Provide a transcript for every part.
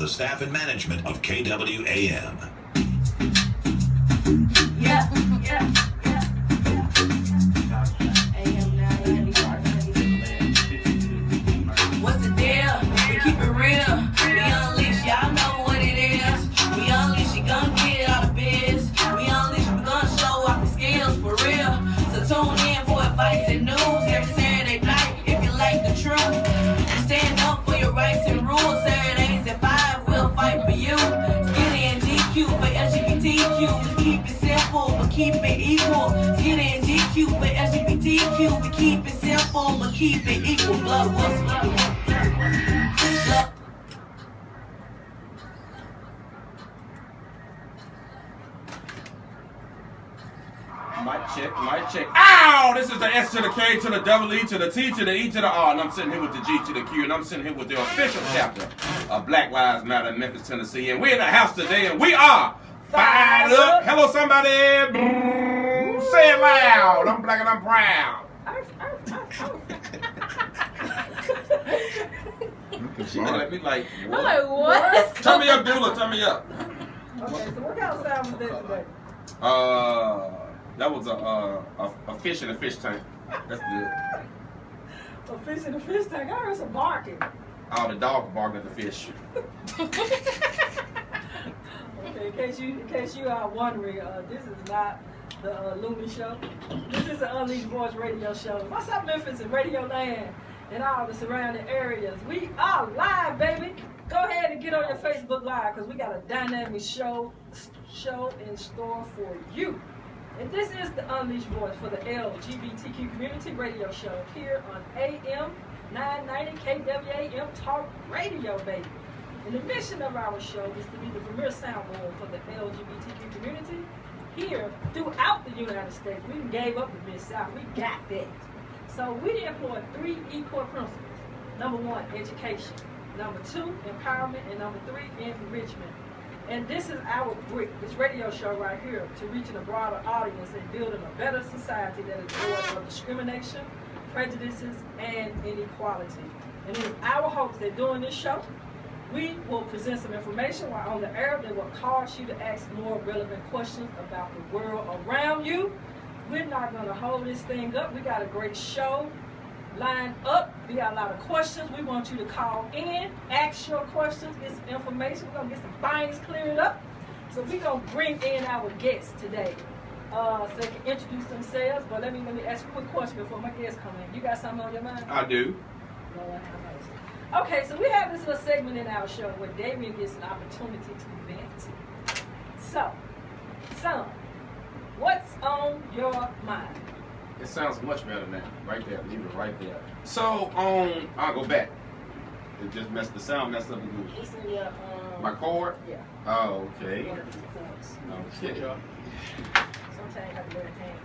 The staff and management of KWAM. Yeah. What's the deal? We keep it real. We unleash, y'all know what it is. We unleash, you gon' get all the biz. We unleash, we gon' show off the skills for real. So tune in for advice and news every Saturday night if you like the truth. Stand up for your rights and rules. Saturdays at 5, we'll fight for you. Skinny and GQ for LGBTQ. We keep it simple, but keep it equal. Skinny and GQ for LGBTQ. We keep it simple, but keep it equal. Blood whistle. Mic check. Ow! This is the S to the K to the double E to the T to the E to the R. And I'm sitting here with the G to the Q. And I'm sitting here with the official chapter of Black Lives Matter in Memphis, Tennessee. And we're in the house today and we are fired up. Hello, somebody. Say it loud. I'm black and I'm proud. She looked at me like, what? I'm like, what? Turn me up, Dula. Turn me up. Okay, so what kind of sound was that today? That was a fish in a fish tank. That's good. A fish in a fish tank. I heard some barking. Oh, the dog barking at the fish. Okay, in case you are wondering, this is not the Looney Show. This is the Unleashed Voice radio show. What's up, Memphis and Radio Land and all the surrounding areas? We are live, baby. Go ahead and get on your Facebook Live because we got a dynamic show in store for you. And this is the Unleashed Voice for the LGBTQ community radio show here on AM 990 KWAM Talk Radio, baby. And the mission of our show is to be the premier soundboard for the LGBTQ community here throughout the United States. We gave up the Mid-South. We got that. So we employ 3 core principles. Number 1, education. Number 2, empowerment. And number 3, enrichment. And this is our brick, this radio show right here, to reaching a broader audience and building a better society that is void of discrimination, prejudices, and inequality. And it is our hopes that during this show, we will present some information while on the air that will cause you to ask more relevant questions about the world around you. We're not going to hold this thing up. We got a great show lined up. We got a lot of questions. We want you to call in, ask your questions, get some information. We're going to get some things cleared up. So we're going to bring in our guests today so they can introduce themselves. But let me ask a quick question before my guests come in. You got something on your mind? I do. Okay, so we have this little segment in our show where Damien gets an opportunity to vent. So, son, what's on your mind? It sounds much better now. Right there. Leave it right there. So, I'll go back. It just messed the sound messed up again. It's in your, my cord? Yeah. Oh, okay. One of these cords. Okay. Sometimes you have to let it hang.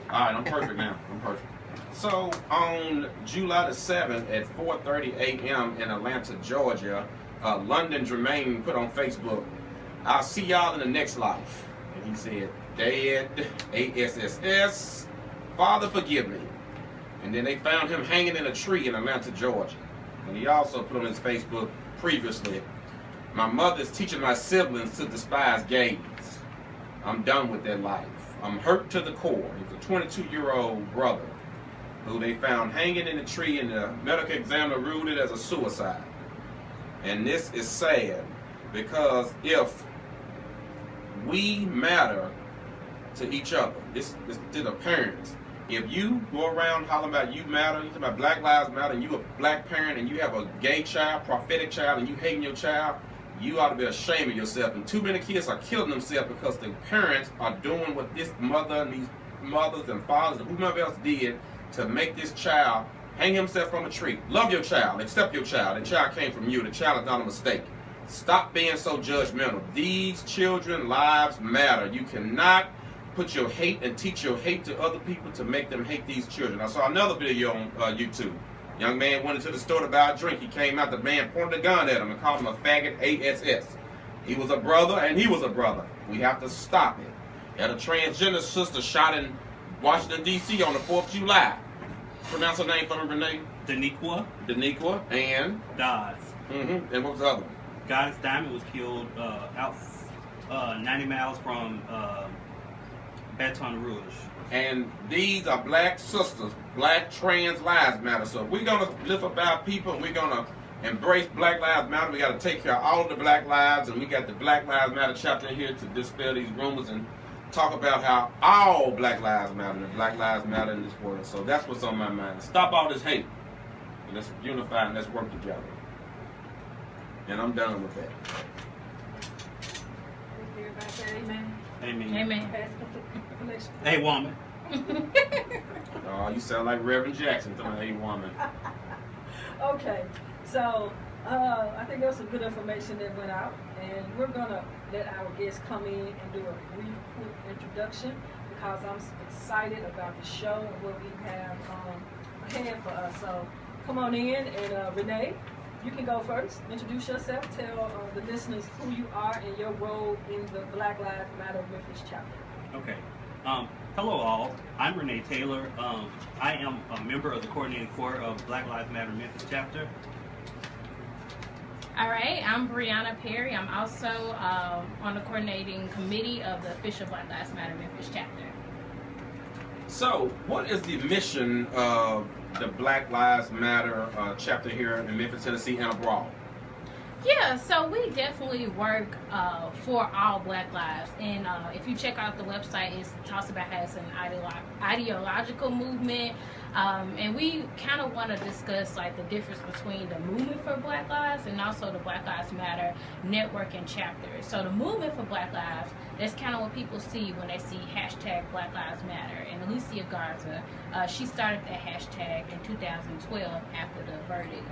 All right, I'm perfect now. I'm perfect. So, on July the 7th at 4:30 a.m. in Atlanta, Georgia, London Jermaine put on Facebook, "I'll see y'all in the next life." And he said, "Dad, ASSS, Father, forgive me." And then they found him hanging in a tree in Atlanta, Georgia. And he also put on his Facebook previously, "My mother's teaching my siblings to despise gays. I'm done with their life. I'm hurt to the core." He's a 22-year-old brother who they found hanging in a tree, and the medical examiner ruled it as a suicide. And this is sad because if we matter to each other, this to the parents, if you go around hollering about you matter, you talk about Black Lives Matter, and you a black parent and you have a gay child, prophetic child, and you hating your child, you ought to be ashamed of yourself. And too many kids are killing themselves because the parents are doing what this mother and these mothers and fathers and whomever else did to make this child hang himself from a tree. Love your child, accept your child. The child came from you. The child is not a mistake. Stop being so judgmental. These children's lives matter. You cannot put your hate and teach your hate to other people to make them hate these children. I saw another video on YouTube. Young man went into the store to buy a drink. He came out, the man pointed a gun at him and called him a faggot, ASS. He was a brother and he was a brother. We have to stop it. And a transgender sister shot in Washington, D.C. on the 4th of July. Pronounce her name for me, Renee. Daniqua. And? Dodds. And what was the other one? Goddess Diamond was killed out 90 miles from Baton Rouge. And these are black sisters, black trans lives matter. So if we're going to lift up our people and we're going to embrace Black Lives Matter, we got to take care of all of the black lives, and we got the Black Lives Matter chapter here to dispel these rumors and talk about how all black lives matter and black lives matter in this world. So that's what's on my mind. Stop all this hate. And let's unify and let's work together. And I'm done with that. Everybody say amen. Amen. Amen. Hey, woman. Oh, you sound like Reverend Jackson telling a woman. Okay, so I think there was some good information that went out, and we're gonna let our guests come in and do a brief, quick introduction because I'm excited about the show and what we have ahead for us. So come on in, and Renee, you can go first. Introduce yourself. Tell the listeners who you are and your role in the Black Lives Matter Memphis chapter. Okay. Hello all. I'm Renee Taylor. I am a member of the coordinating core of Black Lives Matter Memphis chapter. All right, I'm Brianna Perry. I'm also on the coordinating committee of the official Black Lives Matter Memphis chapter. So, what is the mission of the Black Lives Matter chapter here in Memphis, Tennessee, and abroad? Yeah, so we definitely work for all Black lives, and if you check out the website, it talks about how it's an ideological movement, and we kind of want to discuss like the difference between the movement for Black lives and also the Black Lives Matter network and chapters. So the movement for Black lives, that's kind of what people see when they see hashtag Black Lives Matter. And Alicia Garza, she started that hashtag in 2012 after the verdict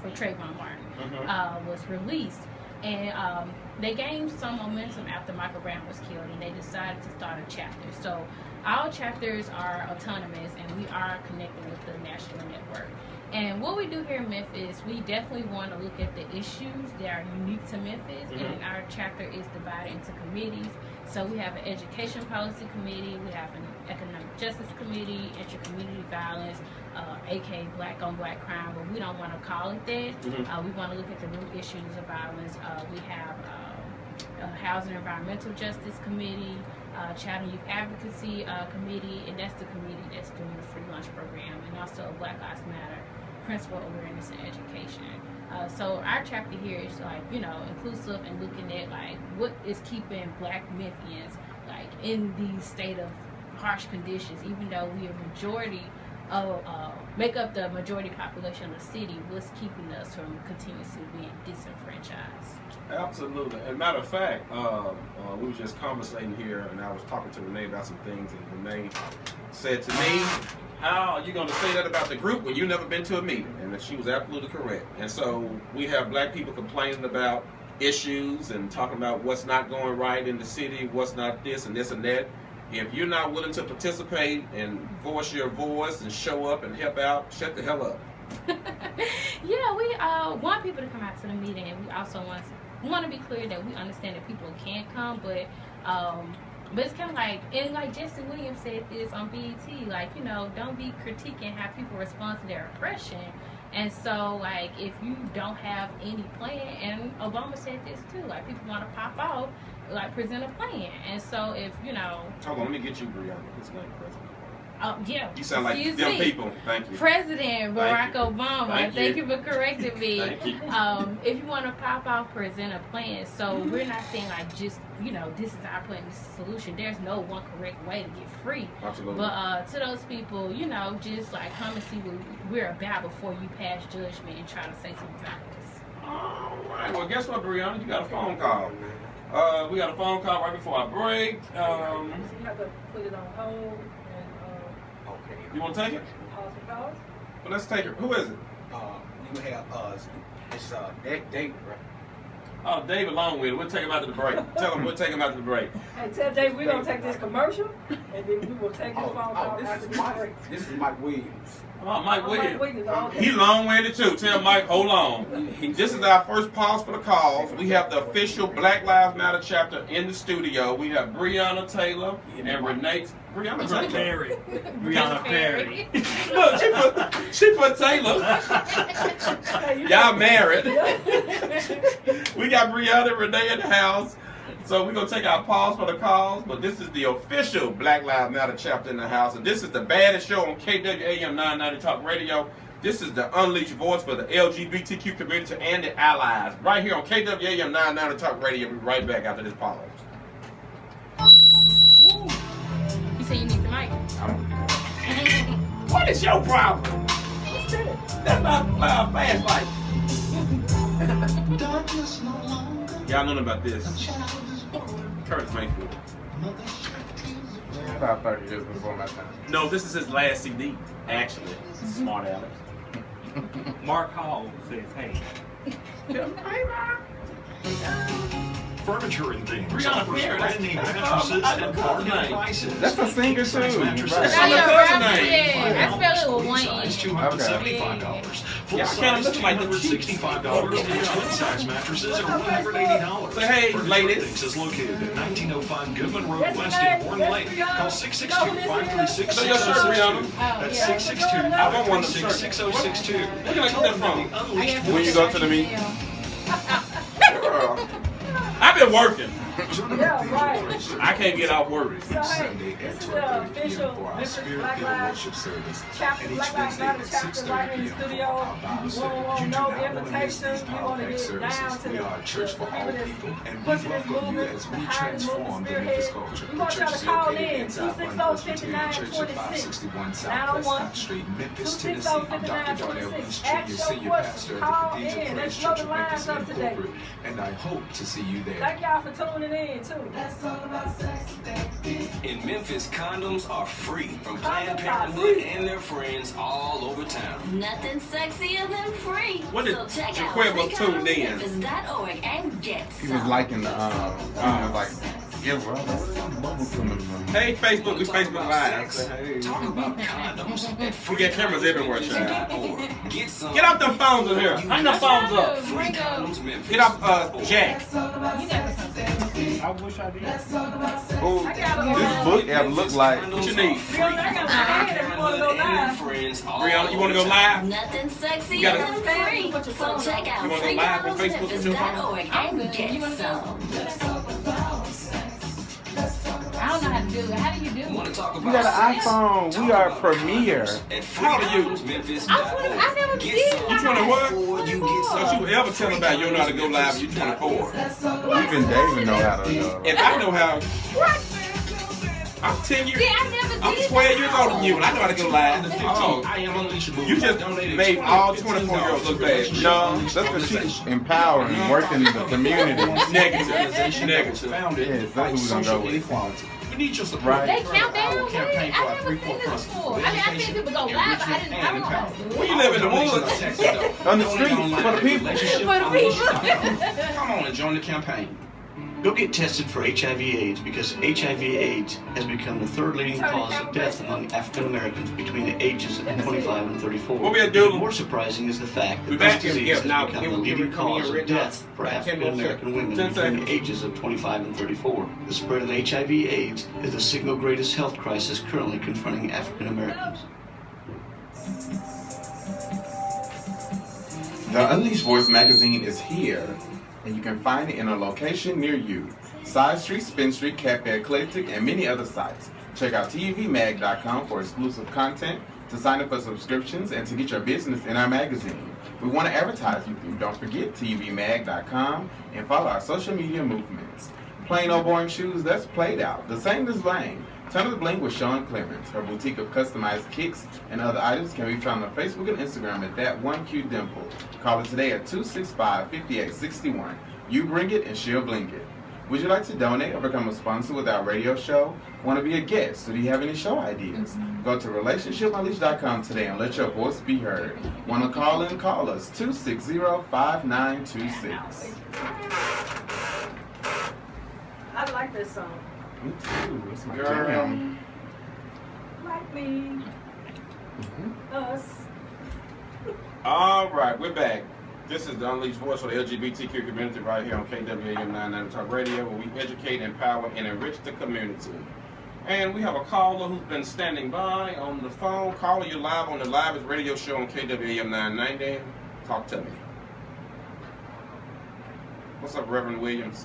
for Trayvon Martin was released, and they gained some momentum after Michael Brown was killed, and they decided to start a chapter. So all chapters are autonomous, and we are connected with the national network. And what we do here in Memphis, we definitely want to look at the issues that are unique to Memphis, and our chapter is divided into committees. So we have an education policy committee, we have an economic justice committee, inter-community violence, aka black on black crime, but we don't want to call it that. We want to look at the root issues of violence. We have a housing and environmental justice committee, child and youth advocacy committee, and that's the committee that's doing the free lunch program, and also Black Lives Matter principal awareness and education. So our chapter here is like, you know, inclusive and looking at like what is keeping black Memphians like in these state of harsh conditions, even though we are majority of make up the majority population of the city. What's keeping us from continuously being disenfranchised? Absolutely. And matter of fact, we were just conversating here, and I was talking to Renee about some things, and Renee said to me, how are you going to say that about the group when you've never been to a meeting? And she was absolutely correct. And so we have black people complaining about issues and talking about what's not going right in the city, what's not this and this and that. If you're not willing to participate and voice your voice and show up and help out, shut the hell up. Yeah, we want people to come out to the meeting, and we also want to be clear that we understand that people can't come, but it's kind of like, and like Jesse Williams said this on BET, like, you know, don't be critiquing how people respond to their oppression. And so, like, if you don't have any plan, and Obama said this too, like, people want to pop out, like, present a plan. And so, if, you know... Hold on, let me get you, Brianna. His name, President. Yeah. You sound like them people. Thank you. President Barack Obama. Thank you for correcting me. Thank you. If you want to pop out, present a plan. So we're not saying like just, you know, this is our plan, this is the solution. There's no one correct way to get free. Absolutely. But to those people, you know, just like come and see what we're about before you pass judgment and try to say something about this. All right. Well, guess what, Brianna? You got a phone call. We got a phone call right before our break. So you have to put it on hold. You want to take it? Pause for pause. Well, let's take it. Who is it? You have it's David, right? Oh, David Longwell. We'll take him after the break. Tell him we'll take him after the break. Hey, tell Dave we're gonna take this commercial, and then we will take his phone call this after is this Mike. break. This is Mike Williams. Oh, Mike Williams. Okay. He long-winded too. Tell Mike, hold on. This is our first pause for the calls. We have the official Black Lives Matter chapter in the studio. We have Breonna Taylor and Renee. Breonna Taylor. Perry. Breonna Perry. Look, she put Taylor. Y'all married. We got Breonna and Renee in the house. So we're going to take our pause for the calls, but this is the official Black Lives Matter chapter in the house, and this is the baddest show on KWAM 990 Talk Radio. This is the unleashed voice for the LGBTQ community and the allies, right here on KWAM 990 Talk Radio. We'll be right back after this pause. You say you need the mic. What is your problem? That's my flashlight. Y'all know about this. Curtis Mayfield. About 30 years before my time. No, this is his last CD, actually. Smart Alex. Mark Hall says, hey. Furniture and things. Breonna Perry. Brand name mattresses and bargain prices. That's a singer too. Mattresses. Right. Now you're cousin right. name. Yeah, I spelled it with one Size E. $275. Full Yeah, I kinda size look like the $265. And twin size mattresses are $180. Say hey, Furniture ladies. Things is located at 1905 Goodman Road Yes, West ma'am. in Horn Yes, Lake. Brianna. Call 662-536-6062. Show your shirt, Brianna. That's yeah. 662-536-6062. Where can I get that from? When you go to the meeting? Girl, I've been working. Yeah, right. I can't get off work. So, hey, this is the official Memphis Black Lives chapter, Black Lives Matter chapter right in the studio. We want no invitations. We want to get down to the people that's pushing this movement, behind this movement, spearhead. We want y'all to call in 260-5926, 901-260-5926. Ask your questions. Call in. Let's blow the lines up today. And I hope to see you there. Thank y'all for tuning in, too. In Memphis, condoms are free from Planned Parenthood and their friends all over town. Nothing sexier than free. What did So check out Jaquel tuned in? freecondomsmemphis.org and get He was some. liking the yeah, bro. Hey, Facebook, we Facebook Live. Talk about condoms at We got cameras everywhere, child. freecondomsmemphis.org. Get some. Get off them phones in here. Hang them phones up. Free condoms, Memphis. Get off Jack. I wish I did. Oh, this book app look like. What you need? Brianna, I got a stand if you want to go live. Brianna, you want to go live? Nothing You sexier gotta- than free. So check out You wanna go live on Facebook with your phone? freecondomsmemphis.org and get some. I don't know how to do it. How do you do it? Want to talk We about got an sex? iPhone. We are Premiere. At How old are you? freecondomsmemphis.org. I never Get did. some You 21? before you get some. Don't you ever tell them about you know how to go live, you 24. Even David know how to go. If I know how, I'm 10 years, See, I never I'm did 12 that. years older than you, and I know how to go live. Oh, I am unleashable. you just made all 24-years-olds look bad. No, that's because she's empowering, working in the community. Negative. Negative. Founded Yes, that's what we're gonna go with. Equality. We need your support. Right. They count down. Wait, Campaign I for our never seen 3-4 this principles. before. I mean, I seen people go live, but I don't know how to do Where it. you live in the woods? On the streets, for the people. For the people. Come on and join the campaign. Go get tested for HIV/AIDS because HIV/AIDS has become the third leading cause of death among African Americans between the ages of 25 and 34. What we gonna do? Even more surprising is the fact We that back this here. disease Yeah, has now, become can the we leading come here cause of right death now? for 10 African minutes. American women 10 between seconds. the ages of 25 and 34. The spread of HIV/AIDS is the single greatest health crisis currently confronting African Americans. The Unleashed Voice magazine is here, and you can find it in a location near you. Side Street, Spin Street, Cafe Eclectic, and many other sites. Check out tvmag.com for exclusive content, to sign up for subscriptions, and to get your business in our magazine. We want to advertise with you. Don't forget tvmag.com and follow our social media movements. Plain old boring shoes, that's played out. The same as lame. Turn of the Bling with Sean Clemens. Her boutique of customized kicks and other items can be found on Facebook and Instagram at that1QDimple. Call her today at 265-5861. You bring it and she'll bling it. Would you like to donate or become a sponsor with our radio show? Want to be a guest? Or do you have any show ideas? Go to RelationshipUnleashed.com today and let your voice be heard. Want to call in? Call us 260-5926. I like this song. Me too. It's my Girl. jam. Like me. Us. All right, we're back. This is the Unleashed Voice for the LGBTQ community right here on KWAM 990 Talk Radio, where we educate, empower, and enrich the community. And we have a caller who's been standing by on the phone. Caller, you're live on the livest radio show on KWAM 990. Talk to me. What's up, Reverend Williams?